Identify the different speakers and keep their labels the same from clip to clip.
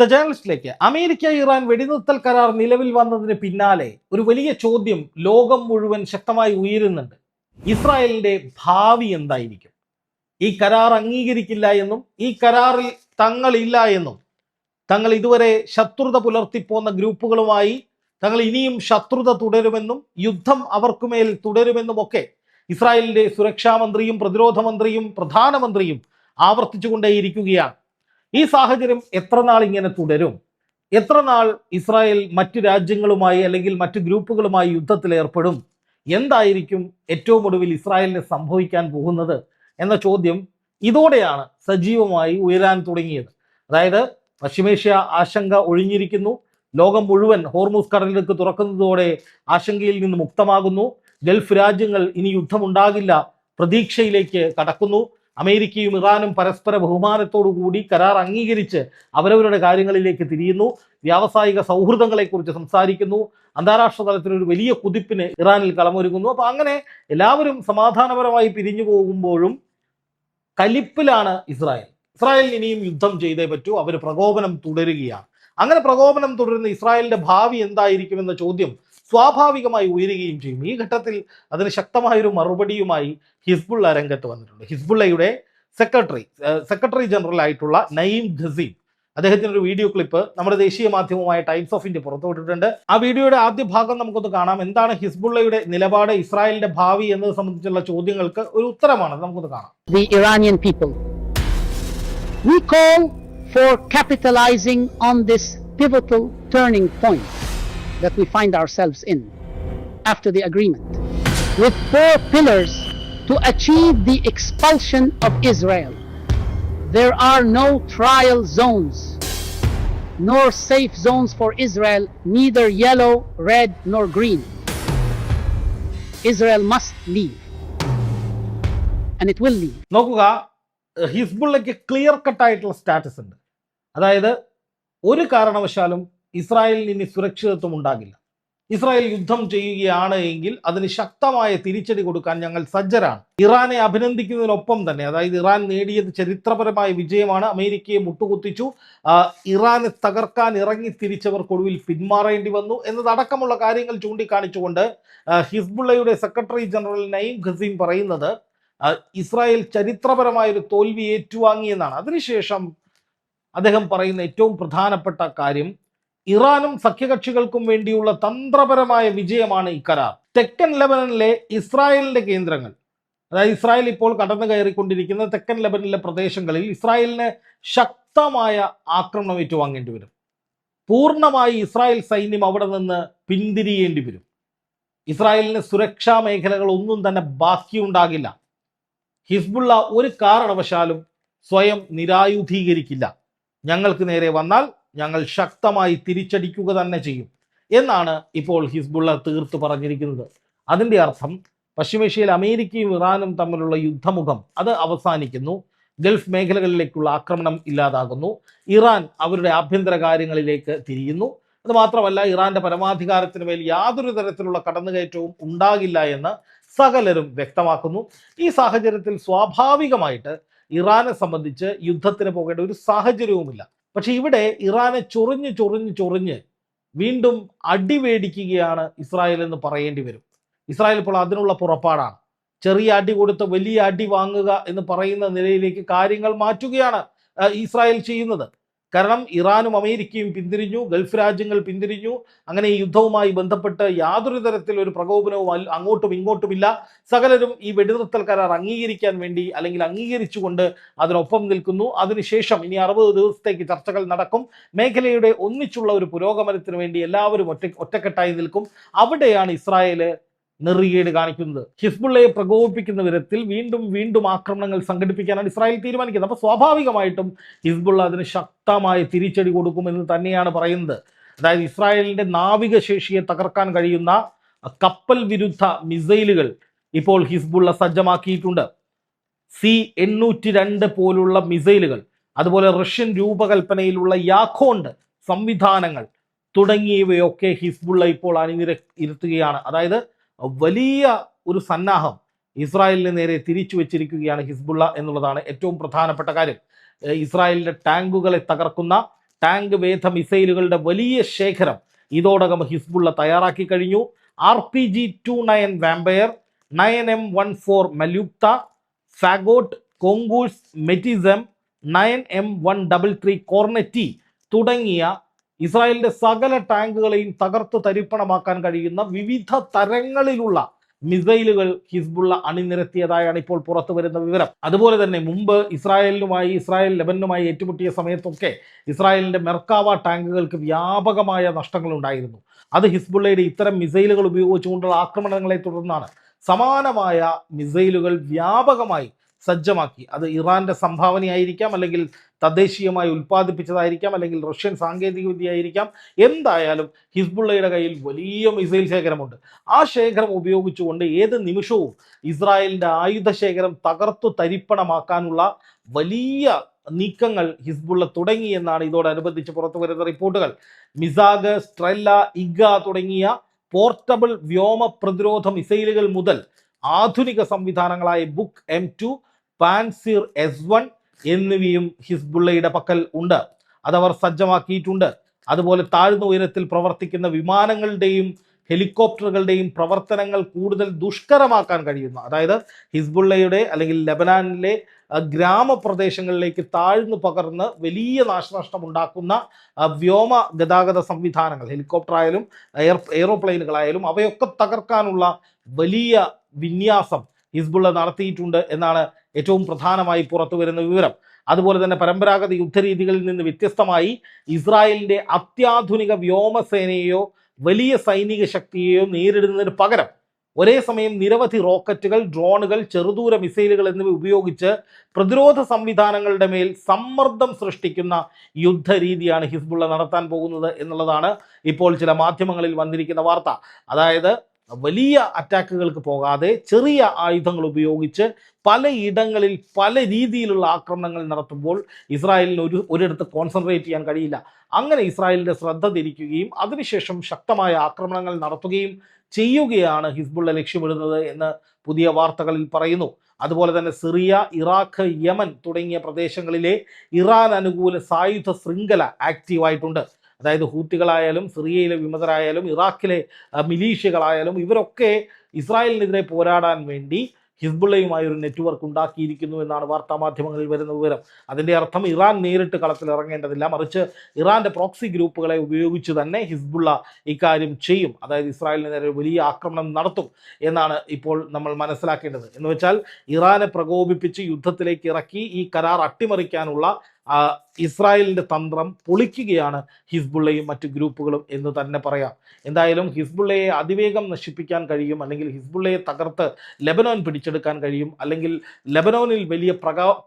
Speaker 1: The ജേർണലിസ്റ്റിലേക്ക് America Iran വെടിനിർത്തൽ കരാർ നിലവിൽ വന്നതിന് പിന്നാലെ ഒരു വലിയ ചോദ്യം ലോകം മുഴുവൻ ശക്തമായി ഉയരുന്നുണ്ട്. ഇസ്രായേലിന്റെ ഭാവി എന്തായിരിക്കും? ഈ കരാർ അംഗീകരിക്കില്ല എന്നും ഈ കരാറിൽ തങ്ങളില്ല എന്നും തങ്ങൾ ഇതുവരെ ശത്രുത പുലർത്തിപ്പോന്ന ഗ്രൂപ്പുകളുമായി തങ്ങൾ ഇനിയും ശത്രുത തുടരുമെന്നും യുദ്ധം അവർക്കുമേൽ തുടരുമെന്നുമൊക്കെ ഇസ്രായേലിന്റെ സുരക്ഷാ മന്ത്രിയും പ്രതിരോധ മന്ത്രിയും പ്രധാനമന്ത്രിയും ആവർത്തിച്ചുകൊണ്ടേയിരിക്കുകയാണ്. ഈ സാഹചര്യം എത്ര നാൾ ഇങ്ങനെ തുടരും? എത്ര നാൾ ഇസ്രായേൽ മറ്റു രാജ്യങ്ങളുമായി അല്ലെങ്കിൽ മറ്റു ഗ്രൂപ്പുകളുമായി യുദ്ധത്തിൽ ഏർപ്പെടും? എന്തായിരിക്കും ഏറ്റവും ഒടുവിൽ ഇസ്രായേലിന് സംഭവിക്കാൻ പോകുന്നത് എന്ന ചോദ്യം ഇതോടെയാണ് സജീവമായി ഉയരാൻ തുടങ്ങിയത്. അതായത് പശ്ചിമേഷ്യ ആശങ്ക ഒഴിഞ്ഞിരിക്കുന്നു. ലോകം മുഴുവൻ ഹോർമൂസ് കടലിലേക്ക് തുറക്കുന്നതോടെ ആശങ്കയിൽ നിന്ന് മുക്തമാകുന്നു. ഗൾഫ് രാജ്യങ്ങൾ ഇനി യുദ്ധമുണ്ടാകില്ല പ്രതീക്ഷയിലേക്ക് കടക്കുന്നു. അമേരിക്കയും ഇറാനും പരസ്പര ബഹുമാനത്തോടു കൂടി കരാർ അംഗീകരിച്ച് അവരവരുടെ കാര്യങ്ങളിലേക്ക് തിരിയുന്നു. വ്യാവസായിക സൗഹൃദങ്ങളെക്കുറിച്ച് സംസാരിക്കുന്നു. അന്താരാഷ്ട്ര തലത്തിൽ ഒരു വലിയ കുതിപ്പിന് ഇറാനിൽ കളമൊരുങ്ങുന്നു. അപ്പൊ അങ്ങനെ എല്ലാവരും സമാധാനപരമായി പിരിഞ്ഞു പോകുമ്പോഴും കലിപ്പിലാണ് ഇസ്രായേൽ. ഇസ്രായേൽ ഇനിയും യുദ്ധം ചെയ്തേ പറ്റൂ. അവർ പ്രകോപനം തുടരുകയാണ്. അങ്ങനെ പ്രകോപനം തുടരുന്ന ഇസ്രായേലിന്റെ ഭാവി എന്തായിരിക്കുമെന്ന ചോദ്യം സ്വാഭാവികമായി ഉയരുകയും ചെയ്യും. ഈ ഘട്ടത്തിൽ അതിന് ശക്തമായൊരു മറുപടിയുമായി ഹിസ്ബുള്ള രംഗത്ത് വന്നിട്ടുണ്ട്. ഹിസ്ബുള്ളയുടെ സെക്രട്ടറി ജനറൽ ആയിട്ടുള്ള നയീം ഖസീം, അദ്ദേഹത്തിന്റെ ഒരു വീഡിയോ ക്ലിപ്പ് നമ്മുടെ ദേശീയ മാധ്യമമായ ടൈംസ് ഓഫ് ഇന്ത്യ പുറത്തുവിട്ടിട്ടുണ്ട്. ആ വീഡിയോയുടെ ആദ്യ ഭാഗം നമുക്കൊന്ന് കാണാം. എന്താണ് ഹിസ്ബുള്ളയുടെ നിലപാട്, ഇസ്രായേലിന്റെ ഭാവി എന്നത് സംബന്ധിച്ചുള്ള ചോദ്യങ്ങൾക്ക് ഒരു ഉത്തരമാണ്. നമുക്കൊന്ന് കാണാം.
Speaker 2: The Iranian people, we call for capitalizing on this pivotal turning point that we find ourselves in after the agreement, with 4 pillars to achieve the expulsion of Israel. There are no trial zones, nor safe zones for Israel, neither yellow, red, nor green. Israel must leave, and it will leave.
Speaker 1: നോക്കുക, ഹിസ്ബുള്ളയ്ക്ക് clear കട്ടായിട്ടുള്ള status ഉണ്ട്. അതായത് ഒരു കാരണവശാലും ഇസ്രായേലിന് ഇനി സുരക്ഷിതത്വം ഉണ്ടാകില്ല. Israel യുദ്ധം ചെയ്യുകയാണ് എങ്കിൽ അതിന് ശക്തമായ തിരിച്ചടി കൊടുക്കാൻ ഞങ്ങൾ സജ്ജരാണ്. ഇറാനെ അഭിനന്ദിക്കുന്നതിനൊപ്പം തന്നെ, അതായത് ഇറാൻ നേടിയത് ചരിത്രപരമായ വിജയമാണ്. അമേരിക്കയെ മുട്ടുകുത്തിച്ചു. ഇറാനെ തകർക്കാൻ ഇറങ്ങി തിരിച്ചവർക്കൊടുവിൽ പിന്മാറേണ്ടി വന്നു എന്നതടക്കമുള്ള കാര്യങ്ങൾ ചൂണ്ടിക്കാണിച്ചുകൊണ്ട് ഹിസ്ബുള്ളയുടെ സെക്രട്ടറി ജനറൽ നയീം ഖസീം പറയുന്നത് ഇസ്രായേൽ ചരിത്രപരമായൊരു തോൽവി ഏറ്റുവാങ്ങിയെന്നാണ്. അതിനുശേഷം അദ്ദേഹം പറയുന്ന ഏറ്റവും പ്രധാനപ്പെട്ട കാര്യം, ഇറാനും സഖ്യകക്ഷികൾക്കും വേണ്ടിയുള്ള തന്ത്രപരമായ വിജയമാണ് ഈ കരാർ. തെക്കൻ ലെബനനിലെ ഇസ്രായേലിന്റെ കേന്ദ്രങ്ങൾ, അതായത് ഇസ്രായേൽ ഇപ്പോൾ കടന്നു കയറിക്കൊണ്ടിരിക്കുന്ന തെക്കൻ ലെബനനിലെ പ്രദേശങ്ങളിൽ ഇസ്രായേലിന് ശക്തമായ ആക്രമണം ഏറ്റുവാങ്ങേണ്ടി വരും. പൂർണ്ണമായി ഇസ്രായേൽ സൈന്യം അവിടെ നിന്ന് പിന്തിരിയേണ്ടി വരും. ഇസ്രായേലിന് സുരക്ഷാ മേഖലകൾ ഒന്നും തന്നെ ബാക്കിയുണ്ടാകില്ല. ഹിസ്ബുള്ള ഒരു കാരണവശാലും സ്വയം നിരായുധീകരിക്കില്ല. ഞങ്ങൾക്ക് നേരെ വന്നാൽ ഞങ്ങൾ ശക്തമായി തിരിച്ചടിക്കുക തന്നെ ചെയ്യും എന്നാണ് ഇപ്പോൾ ഹിസ്ബുള്ള തീർത്തു പറഞ്ഞിരിക്കുന്നത്. അതിൻ്റെ അർത്ഥം പശ്ചിമേഷ്യയിൽ അമേരിക്കയും ഇറാനും തമ്മിലുള്ള യുദ്ധമുഖം അത് അവസാനിക്കുന്നു. ഗൾഫ് മേഖലകളിലേക്കുള്ള ആക്രമണം ഇല്ലാതാകുന്നു. ഇറാൻ അവരുടെ ആഭ്യന്തര കാര്യങ്ങളിലേക്ക് തിരിയുന്നു. അത് മാത്രമല്ല, ഇറാന്റെ പരമാധികാരത്തിന് മേൽ യാതൊരു തരത്തിലുള്ള കടന്നുകയറ്റവും ഉണ്ടാകില്ല എന്ന് സകലരും വ്യക്തമാക്കുന്നു. ഈ സാഹചര്യത്തിൽ സ്വാഭാവികമായിട്ട് ഇറാനെ സംബന്ധിച്ച് യുദ്ധത്തിന് പോകേണ്ട ഒരു സാഹചര്യവുമില്ല. പക്ഷെ ഇവിടെ ഇറാനെ ചൊറിഞ്ഞ് വീണ്ടും അടിവേടിക്കുകയാണ് ഇസ്രായേൽ എന്ന് പറയേണ്ടി വരും. ഇസ്രായേൽ ഇപ്പോൾ അതിനുള്ള പുറപ്പാടാണ്. ചെറിയ അടി കൊടുത്ത് വലിയ അടി വാങ്ങുക എന്ന് പറയുന്ന നിലയിലേക്ക് കാര്യങ്ങൾ മാറ്റുകയാണ് ഇസ്രായേൽ ചെയ്യുന്നത്. കാരണം ഇറാനും അമേരിക്കയും പിന്തിരിഞ്ഞു, ഗൾഫ് രാജ്യങ്ങൾ പിന്തിരിഞ്ഞു. അങ്ങനെ ഈ യുദ്ധവുമായി ബന്ധപ്പെട്ട് യാതൊരു തരത്തിലൊരു പ്രകോപനവും അങ്ങോട്ടും ഇങ്ങോട്ടുമില്ല. സകലരും ഈ വെടിനിർത്തൽ കരാർ അംഗീകരിക്കാൻ വേണ്ടി അല്ലെങ്കിൽ അംഗീകരിച്ചുകൊണ്ട് അതിനൊപ്പം നിൽക്കുന്നു. അതിനുശേഷം ഇനി 60 ദിവസത്തേക്ക് ചർച്ചകൾ നടക്കും. മേഖലയുടെ ഒന്നിച്ചുള്ള ഒരു പുരോഗമനത്തിന് വേണ്ടി എല്ലാവരും ഒറ്റക്കെട്ടായി നിൽക്കും. അവിടെയാണ് ഇസ്രായേൽ നെറികേട് കാണിക്കുന്നത്. ഹിസ്ബുള്ളയെ പ്രകോപിപ്പിക്കുന്ന വിധത്തിൽ വീണ്ടും ആക്രമണങ്ങൾ സംഘടിപ്പിക്കാനാണ് ഇസ്രായേൽ തീരുമാനിക്കുന്നത്. അപ്പോൾ സ്വാഭാവികമായിട്ടും ഹിസ്ബുള്ള അതിന് ശക്തമായ തിരിച്ചടി കൊടുക്കുമെന്ന് തന്നെയാണ് പറയുന്നത്. അതായത് ഇസ്രായേലിന്റെ നാവികശേഷിയെ തകർക്കാൻ കഴിയുന്ന കപ്പൽ വിരുദ്ധ മിസൈലുകൾ ഇപ്പോൾ ഹിസ്ബുള്ള സജ്ജമാക്കിയിട്ടുണ്ട്. C-802 പോലുള്ള മിസൈലുകൾ, അതുപോലെ റഷ്യൻ രൂപകൽപ്പനയിലുള്ള യാഖോണ്ട് സംവിധാനങ്ങൾ തുടങ്ങിയവയൊക്കെ ഹിസ്ബുള്ള ഇപ്പോൾ ഇരുത്തുകയാണ്. അതായത് വലിയ ഒരു സന്നാഹം ഇസ്രായേലിന് നേരെ തിരിച്ചു വെച്ചിരിക്കുകയാണ് ഹിസ്ബുള്ള എന്നുള്ളതാണ് ഏറ്റവും പ്രധാനപ്പെട്ട കാര്യം. ഇസ്രായേലിന്റെ ടാങ്കുകളെ തകർക്കുന്ന, ടാങ്ക് വേധ മിസൈലുകളുടെ വലിയ ശേഖരം ഇതോടകം ഹിസ്ബുള്ള തയ്യാറാക്കി കഴിഞ്ഞു. RPG-29 വാമ്പയർ, 9M14 മല്യുക്ത, ഫാഗോട്ട്, കോങ്കൂഴ്സ്, മെറ്റിസം, 9M133 കോർനെറ്റി തുടങ്ങിയ ഇസ്രായേലിന്റെ സകല ടാങ്കുകളെയും തകർത്ത് തരിപ്പണമാക്കാൻ കഴിയുന്ന വിവിധ തരങ്ങളിലുള്ള മിസൈലുകൾ ഹിസ്ബുള്ള അണിനിരത്തിയതായാണ് ഇപ്പോൾ പുറത്തു വരുന്ന വിവരം. അതുപോലെ തന്നെ മുമ്പ് ഇസ്രായേൽ ലെബനുമായി ഏറ്റുമുട്ടിയ സമയത്തൊക്കെ ഇസ്രായേലിന്റെ മെർക്കാവ ടാങ്കുകൾക്ക് വ്യാപകമായ നഷ്ടങ്ങൾ ഉണ്ടായിരുന്നു. അത് ഹിസ്ബുള്ളയുടെ ഇത്തരം മിസൈലുകൾ ഉപയോഗിച്ചുകൊണ്ടുള്ള ആക്രമണങ്ങളെ തുടർന്നാണ്. സമാനമായ മിസൈലുകൾ വ്യാപകമായി സജ്ജമാക്കി. അത് ഇറാന്റെ സംഭാവനയായിരിക്കാം, അല്ലെങ്കിൽ തദ്ദേശീയമായി ഉൽപ്പാദിപ്പിച്ചതായിരിക്കാം, അല്ലെങ്കിൽ റഷ്യൻ സാങ്കേതിക വിദ്യയായിരിക്കാം. എന്തായാലും ഹിസ്ബുള്ളയുടെ കയ്യിൽ വലിയ മിസൈൽ ശേഖരമുണ്ട്. ആ ശേഖരം ഉപയോഗിച്ചുകൊണ്ട് ഏത് നിമിഷവും ഇസ്രായേലിന്റെ ആയുധ ശേഖരം തകർത്തു തരിപ്പണമാക്കാനുള്ള വലിയ നീക്കങ്ങൾ ഹിസ്ബുള്ള തുടങ്ങി എന്നാണ് ഇതോടനുബന്ധിച്ച് പുറത്തു വരുന്ന റിപ്പോർട്ടുകൾ. മിസാഗ്, സ്ട്രെല്ല, ഇഗ തുടങ്ങിയ പോർട്ടബിൾ വ്യോമ പ്രതിരോധ മിസൈലുകൾ മുതൽ ആധുനിക സംവിധാനങ്ങളായ ബുക്ക് M2, പാൻസിർ S1 എന്നിവയും ഹിസ്ബുള്ളയുടെ പക്കൽ ഉണ്ട്. അതവർ സജ്ജമാക്കിയിട്ടുണ്ട്. അതുപോലെ താഴ്ന്ന ഉയരത്തിൽ പ്രവർത്തിക്കുന്ന വിമാനങ്ങളുടെയും ഹെലികോപ്റ്ററുകളുടെയും പ്രവർത്തനങ്ങൾ കൂടുതൽ ദുഷ്കരമാക്കാൻ കഴിയുന്ന, അതായത് ഹിസ്ബുള്ളയുടെ അല്ലെങ്കിൽ ലെബനാനിലെ ഗ്രാമപ്രദേശങ്ങളിലേക്ക് താഴ്ന്നു പകർന്ന് വലിയ നാശനഷ്ടം ഉണ്ടാക്കുന്ന വ്യോമ ഗതാഗത സംവിധാനങ്ങൾ, ഹെലികോപ്റ്റർ ആയാലും എയ്റോപ്ലെയിനുകളായാലും അവയൊക്കെ തകർക്കാനുള്ള വലിയ വിന്യാസം ഹിസ്ബുള്ള നടത്തിയിട്ടുണ്ട് എന്നാണ് ഏറ്റവും പ്രധാനമായി പുറത്തു വരുന്ന വിവരം. അതുപോലെ തന്നെ പരമ്പരാഗത യുദ്ധരീതികളിൽ നിന്ന് വ്യത്യസ്തമായി ഇസ്രായേലിന്റെ അത്യാധുനിക വ്യോമസേനയെയോ വലിയ സൈനിക ശക്തിയെയോ നേരിടുന്നതിന് പകരം ഒരേ സമയം നിരവധി റോക്കറ്റുകൾ, ഡ്രോണുകൾ, ചെറുദൂര മിസൈലുകൾ എന്നിവ ഉപയോഗിച്ച് പ്രതിരോധ സംവിധാനങ്ങളുടെ മേൽ സമ്മർദ്ദം സൃഷ്ടിക്കുന്ന യുദ്ധരീതിയാണ് ഹിസ്ബുള്ള നടത്താൻ പോകുന്നത് എന്നുള്ളതാണ് ഇപ്പോൾ ചില മാധ്യമങ്ങളിൽ വന്നിരിക്കുന്ന വാർത്ത. അതായത് വലിയ അറ്റാക്കുകൾക്ക് പോകാതെ ചെറിയ ആയുധങ്ങൾ ഉപയോഗിച്ച് പലയിടങ്ങളിൽ പല രീതിയിലുള്ള ആക്രമണങ്ങൾ നടത്തുമ്പോൾ ഇസ്രായേലിന് ഒരിടത്ത് കോൺസെൻട്രേറ്റ് ചെയ്യാൻ കഴിയില്ല. അങ്ങനെ ഇസ്രായേലിന്റെ ശ്രദ്ധ തിരിക്കുകയും അതിനുശേഷം ശക്തമായ ആക്രമണങ്ങൾ നടത്തുകയും ചെയ്യുകയാണ് ഹിസ്ബുള്ള ലക്ഷ്യമിടുന്നത് എന്ന് പുതിയ വാർത്തകളിൽ പറയുന്നു. അതുപോലെ തന്നെ സിറിയ, ഇറാഖ്, യമൻ തുടങ്ങിയ പ്രദേശങ്ങളിലെ ഇറാൻ അനുകൂല സായുധ ശൃംഖല ആക്റ്റീവായിട്ടുണ്ട്. അതായത് ഹൂത്തികളായാലും സിറിയയിലെ വിമതരായാലും ഇറാഖിലെ മിലീഷ്യകളായാലും ഇവരൊക്കെ ഇസ്രായേലിനെതിരെ പോരാടാൻ വേണ്ടി ഹിസ്ബുള്ളയുമായി ഒരു നെറ്റ്വർക്ക് ഉണ്ടാക്കിയിരിക്കുന്നു എന്നാണ് വാർത്താമാധ്യമങ്ങളിൽ വരുന്ന വിവരം. അതിൻ്റെ അർത്ഥം ഇറാൻ നേരിട്ട് കളത്തിൽ ഇറങ്ങേണ്ടതില്ല, മറിച്ച് ഇറാന്റെ പ്രോക്സി ഗ്രൂപ്പുകളെ ഉപയോഗിച്ച് തന്നെ ഹിസ്ബുള്ള ഇക്കാര്യം ചെയ്യും. അതായത് ഇസ്രായേലിന് നേരെ വലിയ ആക്രമണം നടത്തും എന്നാണ് ഇപ്പോൾ നമ്മൾ മനസ്സിലാക്കേണ്ടത്. എന്ന് വെച്ചാൽ ഇറാനെ പ്രകോപിപ്പിച്ച് യുദ്ധത്തിലേക്ക് ഇറക്കി ഈ കരാർ അട്ടിമറിക്കാനുള്ള ഇസ്രായേലിന്റെ തന്ത്രം പൊളിക്കുകയാണ് ഹിസ്ബുള്ളയും മറ്റു ഗ്രൂപ്പുകളും എന്ന് തന്നെ പറയാം. എന്തായാലും ഹിസ്ബുള്ളയെ അതിവേഗം നശിപ്പിക്കാൻ കഴിയും, അല്ലെങ്കിൽ ഹിസ്ബുള്ളയെ തകർത്ത് ലെബനോൻ പിടിച്ചെടുക്കാൻ കഴിയും, അല്ലെങ്കിൽ ലെബനോനിൽ വലിയ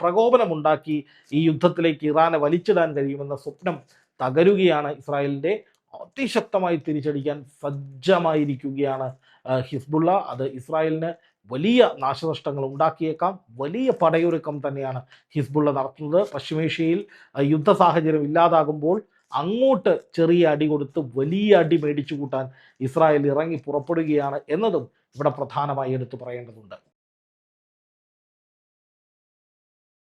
Speaker 1: പ്രകോപനമുണ്ടാക്കി ഈ യുദ്ധത്തിലേക്ക് ഇറാനെ വലിച്ചിടാൻ കഴിയുമെന്ന സ്വപ്നം തകരുകയാണ്. ഇസ്രായേലിന്റെ അതിശക്തമായി തിരിച്ചടിക്കാൻ സജ്ജമായിരിക്കുകയാണ് ഹിസ്ബുള്ള. അത് ഇസ്രായേലിന് വലിയ നാശനഷ്ടങ്ങൾ ഉണ്ടാക്കിയേക്കാം. വലിയ പടയൊരുക്കം തന്നെയാണ് ഹിസ്ബുള്ള നടത്തുന്നത്. പശ്ചിമേഷ്യയിൽ യുദ്ധ സാഹചര്യം ഇല്ലാതാകുമ്പോൾ അങ്ങോട്ട് ചെറിയ അടി കൊടുത്ത് വലിയ അടി മേടിച്ചു കൂട്ടാൻ ഇസ്രായേൽ ഇറങ്ങി പുറപ്പെടുകയാണ് എന്നതും ഇവിടെ പ്രധാനമായി എടുത്തു പറയേണ്ടതുണ്ട്.